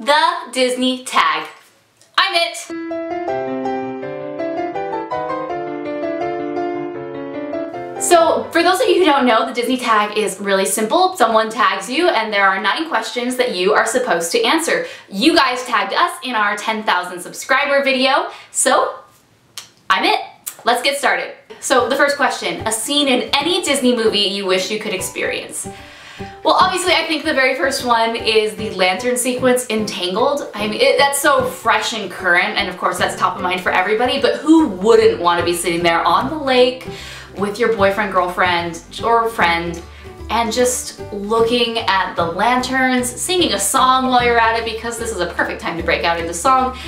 the Disney tag. I'm it. So for those of you who don't know, the Disney tag is really simple. Someone tags you and there are 9 questions that you are supposed to answer. You guys tagged us in our 10,000 subscriber video, so I'm it. Let's get started. So the first question, a scene in any Disney movie you wish you could experience. Well, obviously I think the very first one is the lantern sequence in Tangled. I mean, that's so fresh and current, and of course that's top of mind for everybody, but who wouldn't want to be sitting there on the lake with your boyfriend, girlfriend, or friend and just looking at the lanterns, singing a song while you're at it, because this is a perfect time to break out into song.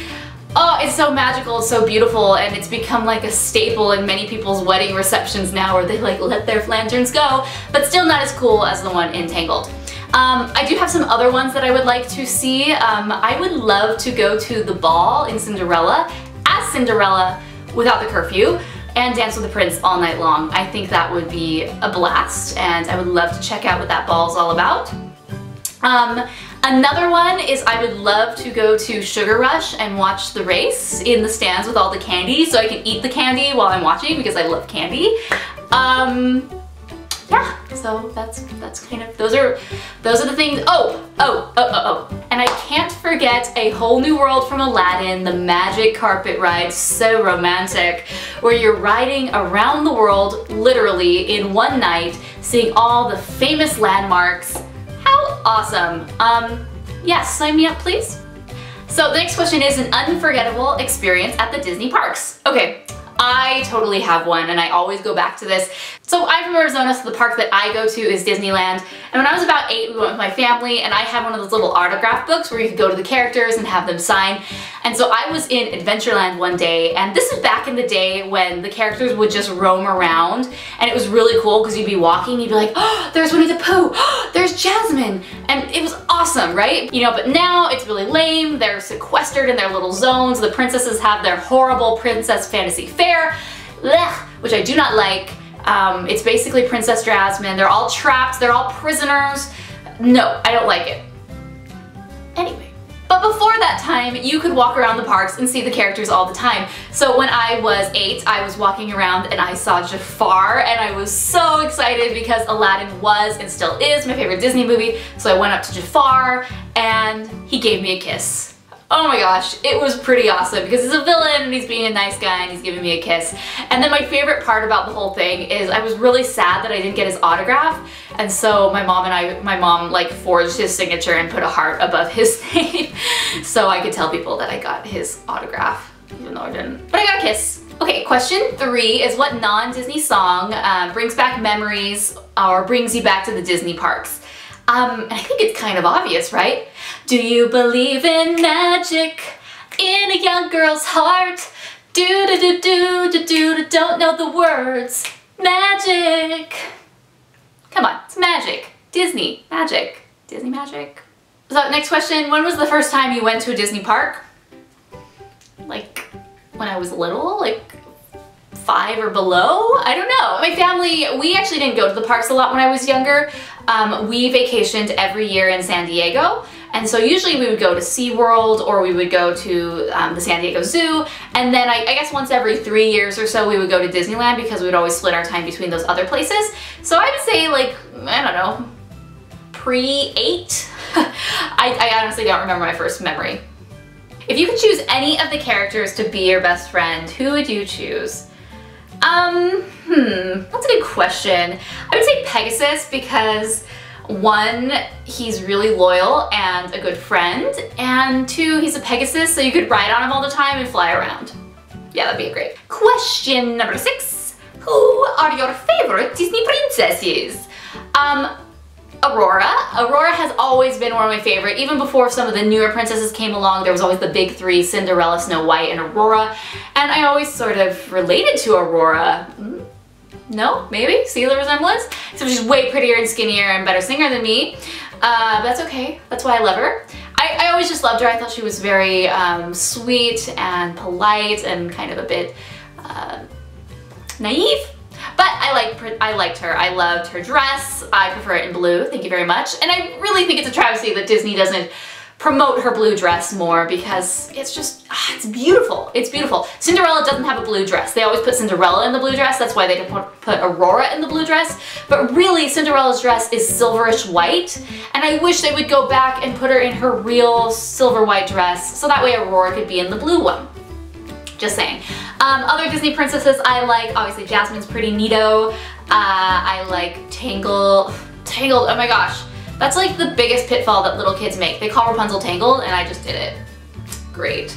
Oh, it's so magical, it's so beautiful, and it's become like a staple in many people's wedding receptions now where they like let their lanterns go, but still not as cool as the one in Tangled. I do have some other ones that I would like to see. I would love to go to the ball in Cinderella as Cinderella without the curfew and dance with the prince all night long. I think that would be a blast, and I would love to check out what that ball's all about. Another one is I would love to go to Sugar Rush and watch the race in the stands with all the candy so I can eat the candy while I'm watching because I love candy. Yeah, so that's kind of, those are the things. And I can't forget A Whole New World from Aladdin, the magic carpet ride, so romantic, where you're riding around the world literally in one night, seeing all the famous landmarks. How awesome. Yes, sign me up please. So the next question is an unforgettable experience at the Disney parks. Okay, I totally have one and I always go back to this. So I'm from Arizona, so the park that I go to is Disneyland. And when I was about 8, we went with my family and I had one of those little autograph books where you could go to the characters and have them sign. And so I was in Adventureland one day, and this is back in the day when the characters would just roam around, and it was really cool because you'd be walking, you'd be like, oh, there's Winnie the Pooh, oh, there's Jasmine, and it was awesome, right? You know, but now it's really lame. They're sequestered in their little zones. The princesses have their horrible princess fantasy fair, which I do not like. It's basically Princess Jasmine. They're all trapped. They're all prisoners. No, I don't like it. Anyway. But before that time, you could walk around the parks and see the characters all the time. So when I was 8, I was walking around and I saw Jafar, and I was so excited because Aladdin was and still is my favorite Disney movie. So I went up to Jafar and he gave me a kiss. Oh my gosh, it was pretty awesome because he's a villain and he's being a nice guy and he's giving me a kiss. And then my favorite part about the whole thing is I was really sad that I didn't get his autograph, and so my mom like forged his signature and put a heart above his name so I could tell people that I got his autograph, even though I didn't. But I got a kiss. Okay, question 3 is what non-Disney song brings back memories or brings you back to the Disney parks? And I think it's kind of obvious, right? Do you believe in magic in a young girl's heart? Do-do-do-do-do-do, don't know the words. Magic. Come on, it's magic. Disney magic. Disney magic. So next question, when was the first time you went to a Disney park? Like when I was little, like 5 or below? I don't know. My family, we actually didn't go to the parks a lot when I was younger. We vacationed every year in San Diego, and so usually we would go to SeaWorld or we would go to the San Diego Zoo, and then I guess once every 3 years or so we would go to Disneyland because we would always split our time between those other places. So I would say, like, I don't know, pre-8? I honestly don't remember my first memory. If you could choose any of the characters to be your best friend, who would you choose? That's a good question. I would say Pegasus because 1, he's really loyal and a good friend, and 2, he's a Pegasus so you could ride on him all the time and fly around. Yeah, that'd be great. Question number 6. Who are your favorite Disney princesses? Aurora. Aurora has always been one of my favorite. Even before some of the newer princesses came along, there was always the big 3, Cinderella, Snow White, and Aurora. And I always sort of related to Aurora. No? Maybe? See the resemblance? So she's way prettier and skinnier and better singer than me. But that's okay. That's why I love her. I always just loved her. I thought she was very sweet and polite and kind of a bit naive. But I liked her. I loved her dress. I prefer it in blue, thank you very much. And I really think it's a travesty that Disney doesn't promote her blue dress more because it's just, it's beautiful. It's beautiful. Cinderella doesn't have a blue dress. They always put Cinderella in the blue dress. That's why they put Aurora in the blue dress. But really, Cinderella's dress is silverish white. And I wish they would go back and put her in her real silver white dress so that way Aurora could be in the blue one. Just saying. Other Disney princesses I like, obviously Jasmine's pretty neato. I like Tangled, oh my gosh. That's like the biggest pitfall that little kids make. They call Rapunzel Tangled and I just did it. Great.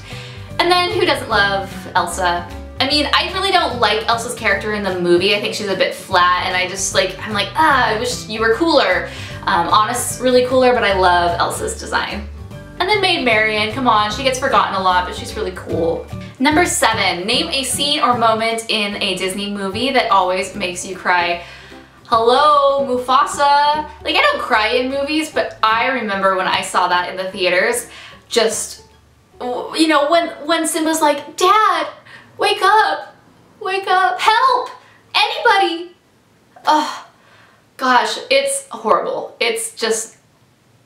And then who doesn't love Elsa? I mean, I really don't like Elsa's character in the movie. I think she's a bit flat and I'm like, I wish you were cooler. Anna's really cooler, but I love Elsa's design. And then Maid Marian, come on, she gets forgotten a lot, but she's really cool. Number 7, name a scene or moment in a Disney movie that always makes you cry. Hello, Mufasa. Like, I don't cry in movies, but I remember when I saw that in the theaters, just, you know, when Simba's like, Dad, wake up, help, anybody. Oh, gosh, it's horrible. It's just,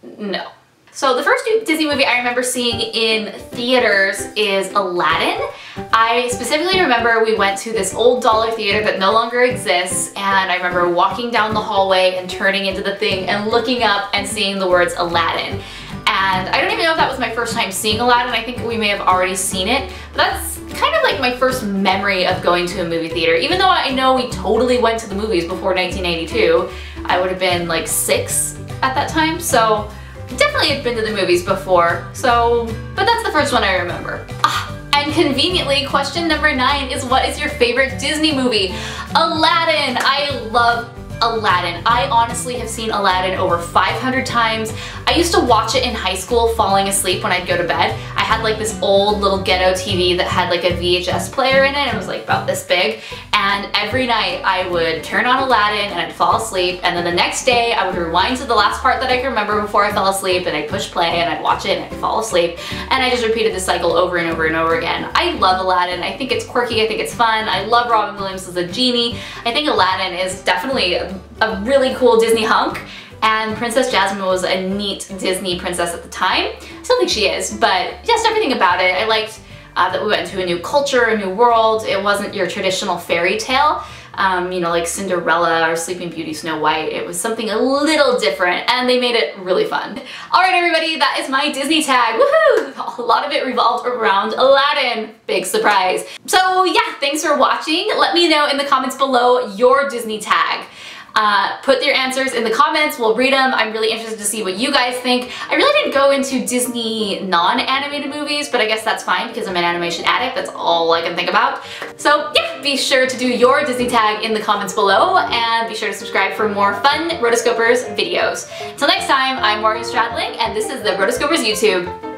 no. So the first Disney movie I remember seeing in theaters is Aladdin. I specifically remember we went to this old dollar theater that no longer exists, and I remember walking down the hallway and turning into the thing and looking up and seeing the words Aladdin. And I don't even know if that was my first time seeing Aladdin. I think we may have already seen it, but that's kind of like my first memory of going to a movie theater. Even though I know we totally went to the movies before 1982, I would have been like 6 at that time, so definitely had been to the movies before, but that's the first one I remember. And conveniently, question number 9 is what is your favorite Disney movie? Aladdin! I love Aladdin. I honestly have seen Aladdin over 500 times. I used to watch it in high school falling asleep when I'd go to bed. I had like this old little ghetto TV that had like a VHS player in it. It was like about this big. And every night I would turn on Aladdin and I'd fall asleep. And then the next day I would rewind to the last part that I could remember before I fell asleep, and I'd push play and I'd watch it and I'd fall asleep. And I just repeated this cycle over and over and over again. I love Aladdin. I think it's quirky. I think it's fun. I love Robin Williams as a genie. I think Aladdin is definitely a really cool Disney hunk. And Princess Jasmine was a neat Disney princess at the time. I still think she is, but just everything about it. I liked that we went into a new culture, a new world. It wasn't your traditional fairy tale, you know, like Cinderella or Sleeping Beauty, Snow White. It was something a little different, and they made it really fun. All right, everybody, that is my Disney tag. Woohoo! A lot of it revolved around Aladdin. Big surprise. So yeah, thanks for watching. Let me know in the comments below your Disney tag. Put your answers in the comments, we'll read them. I'm really interested to see what you guys think. I really didn't go into Disney non-animated movies, but I guess that's fine because I'm an animation addict. That's all I can think about. So yeah, be sure to do your Disney tag in the comments below, and be sure to subscribe for more fun Rotoscopers videos. Until next time, I'm Stradling, and this is the Rotoscopers YouTube.